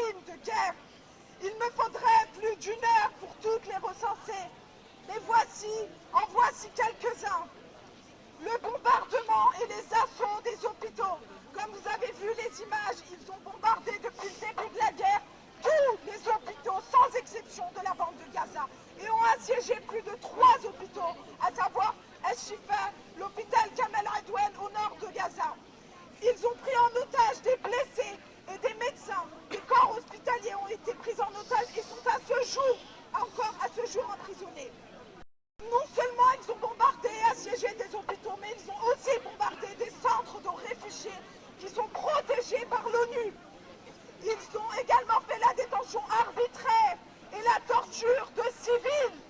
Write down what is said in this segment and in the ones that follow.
crimes de guerre. Il me faudrait plus d'une heure pour toutes les recenser. Mais en voici quelques-uns. Le bombardement et les assauts des hôpitaux. Comme vous avez vu les images, ils ont bombardé depuis le début de la guerre tous les hôpitaux, sans exception, de la bande de Gaza. Et ont assiégé plus de 3 hôpitaux, à savoir Al-Shifa, l'hôpital Kamel Adwan au nord de Gaza. Ils ont pris en otage des blessés et des médecins. Des corps hospitaliers ont été pris en otage et sont encore à ce jour emprisonnés. Non seulement ils ont bombardé et assiégé des hôpitaux, mais ils ont aussi bombardé des centres de réfugiés qui sont protégés par l'ONU. Ils ont également fait la détention arbitraire et la torture de civils,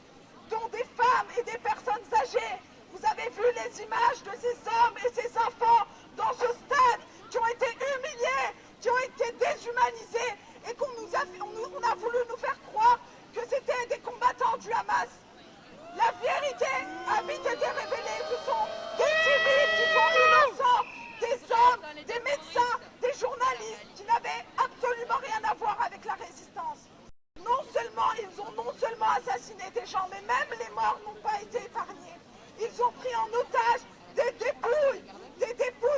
dont des femmes et des personnes âgées. Vous avez vu les images de ces hommes et ces enfants dans ce stade qui ont été humiliés, qui ont été déshumanisés et on a voulu nous faire croire que c'était des combattants du Hamas. La vérité a vite été révélée. Ce sont des civils qui sont innocents, des hommes, des médecins, des journalistes qui n'avaient absolument rien à voir avec la résistance. Ils ont non seulement assassiné des gens, mais même les morts n'ont pas été épargnés. Ils ont pris en otage des dépouilles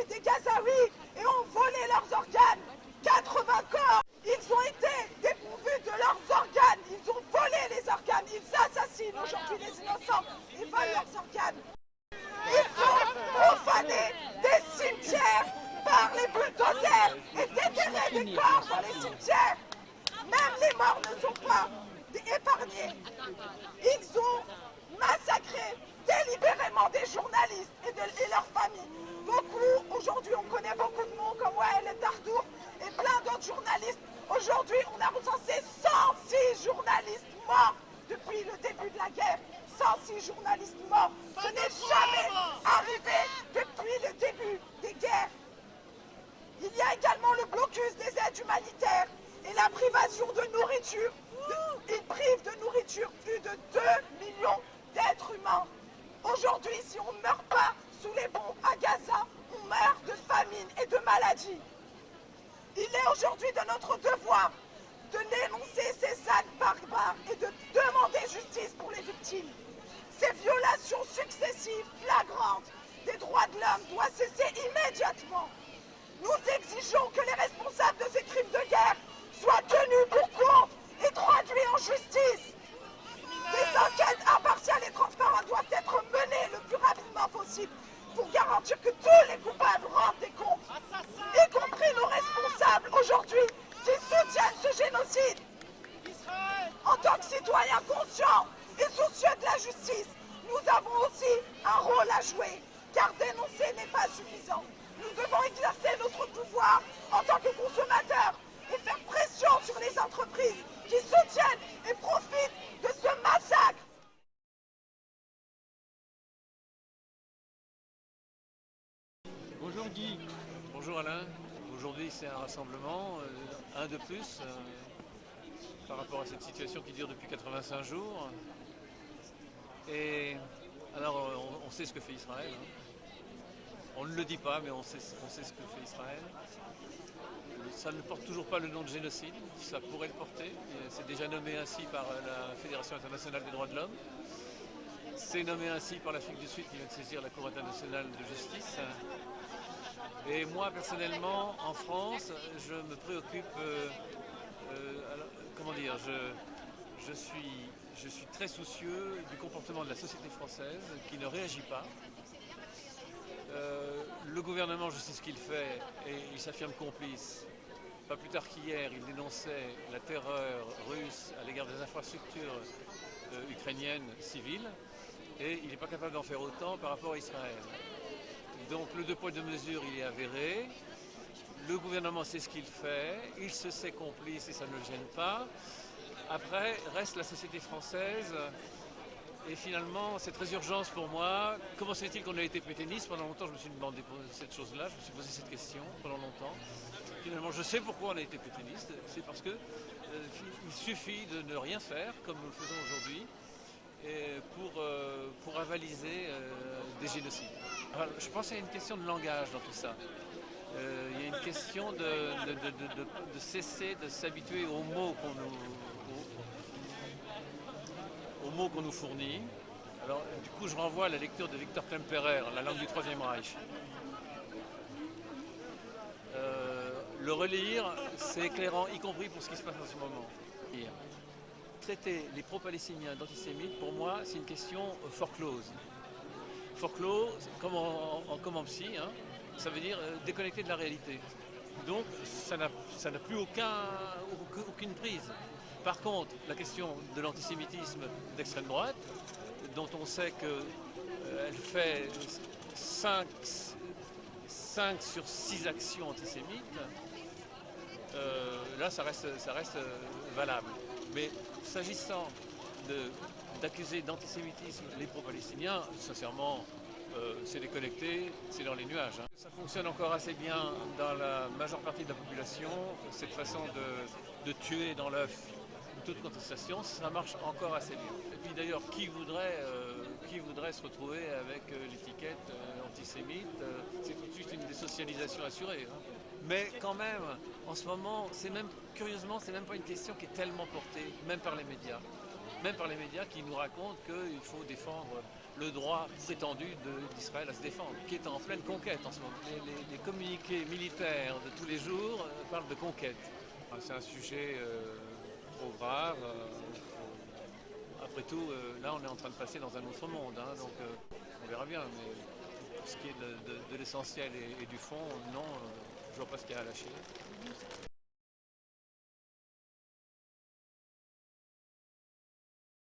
des Gazaouis et ont volé leurs organes. 80 corps, ils ont été dépourvus de leurs organes. Ils ont volé les organes. Ils assassinent aujourd'hui les innocents. Ils volent leurs organes. Ils ont profané des cimetières par les bulldozers et déterré des corps dans les cimetières. Même les morts ne sont pas épargnés. Ils ont massacré délibérément des journalistes et leurs familles. Aujourd'hui on connaît beaucoup de noms comme Wael Dardour et plein d'autres journalistes. Aujourd'hui on a recensé 106 journalistes morts depuis le début de la guerre. 106 journalistes morts. Ce n'est jamais arrivé depuis le début des guerres. Il y a également le blocus des aides humanitaires et la privation de nourriture. Ils privent de nourriture plus de 2 millions d'êtres humains. Aujourd'hui, si on ne meurt pas sous les bombes à Gaza, on meurt de famine et de maladie. Il est aujourd'hui de notre devoir de dénoncer ces actes barbares et de demander justice pour les victimes. Ces violations successives, flagrantes des droits de l'homme doivent cesser immédiatement. Nous exigeons que les responsables de ces crimes de guerre soient tenus pour compte et traduits en justice. Des enquêtes impartiales et transparentes doivent être menées le plus rapidement possible pour garantir que tous les coupables rendent des comptes, y compris nos responsables aujourd'hui qui soutiennent ce génocide. En tant que citoyens conscients et soucieux de la justice, nous avons aussi un rôle à jouer, car dénoncer n'est pas suffisant. Nous devons exercer notre pouvoir en tant que consommateurs et faire pression sur les entreprises qui soutiennent et profitent de ce massacre. Bonjour Guy. Bonjour Alain. Aujourd'hui c'est un rassemblement, un de plus, par rapport à cette situation qui dure depuis 85 jours. Et alors on sait ce que fait Israël. On ne le dit pas, mais on sait ce que fait Israël. Ça ne porte toujours pas le nom de génocide, ça pourrait le porter. C'est déjà nommé ainsi par la Fédération internationale des droits de l'homme. C'est nommé ainsi par l'Afrique du Sud qui vient de saisir la Cour internationale de justice. Et moi personnellement, en France, je me préoccupe, je suis très soucieux du comportement de la société française qui ne réagit pas. Le gouvernement, je sais ce qu'il fait et il s'affirme complice. Pas plus tard qu'hier, il dénonçait la terreur russe à l'égard des infrastructures ukrainiennes civiles et il n'est pas capable d'en faire autant par rapport à Israël. Donc le deux poids deux mesures, il est avéré. Le gouvernement sait ce qu'il fait, il se sait complice et ça ne le gêne pas. Après, reste la société française. Et finalement, c'est très urgence pour moi. Comment se fait-il qu'on ait été pétainiste? Pendant longtemps, je me suis demandé cette chose-là, je me suis posé cette question pendant longtemps. Finalement, je sais pourquoi on a été pétainiste. C'est parce qu'il suffit de ne rien faire, comme nous le faisons aujourd'hui, pour avaliser des génocides. Alors, je pense qu'il y a une question de langage dans tout ça. Il y a une question de cesser de s'habituer aux mots qu'on nous fournit. Alors, du coup, je renvoie à la lecture de Victor Klemperer, La langue du Troisième Reich. Le relire, c'est éclairant, y compris pour ce qui se passe en ce moment. Traiter les pro-palestiniens d'antisémites, pour moi, c'est une question foreclose. Foreclose, comme en psy, hein, ça veut dire déconnecté de la réalité. Donc, ça n'a plus aucune prise. Par contre, la question de l'antisémitisme d'extrême droite, dont on sait qu'elle fait 5 sur 6 actions antisémites, là ça reste valable. Mais s'agissant d'accuser d'antisémitisme les pro-palestiniens, sincèrement, c'est déconnecté, c'est dans les nuages. Hein. Ça fonctionne encore assez bien dans la majeure partie de la population, cette façon de tuer dans l'œuf toute contestation, ça marche encore assez bien. Et puis d'ailleurs, qui voudrait se retrouver avec l'étiquette antisémite, c'est tout de suite une désocialisation assurée. Hein. Mais quand même, en ce moment, curieusement, c'est même pas une question qui est tellement portée, même par les médias. Même par les médias qui nous racontent qu'il faut défendre le droit prétendu d'Israël à se défendre, qui est en pleine conquête en ce moment. Les communiqués militaires de tous les jours parlent de conquête. C'est un sujet trop grave. Après tout, là on est en train de passer dans un autre monde, hein, donc on verra bien. Mais pour ce qui est de l'essentiel et du fond, non, je vois pas ce qu'il y a à lâcher.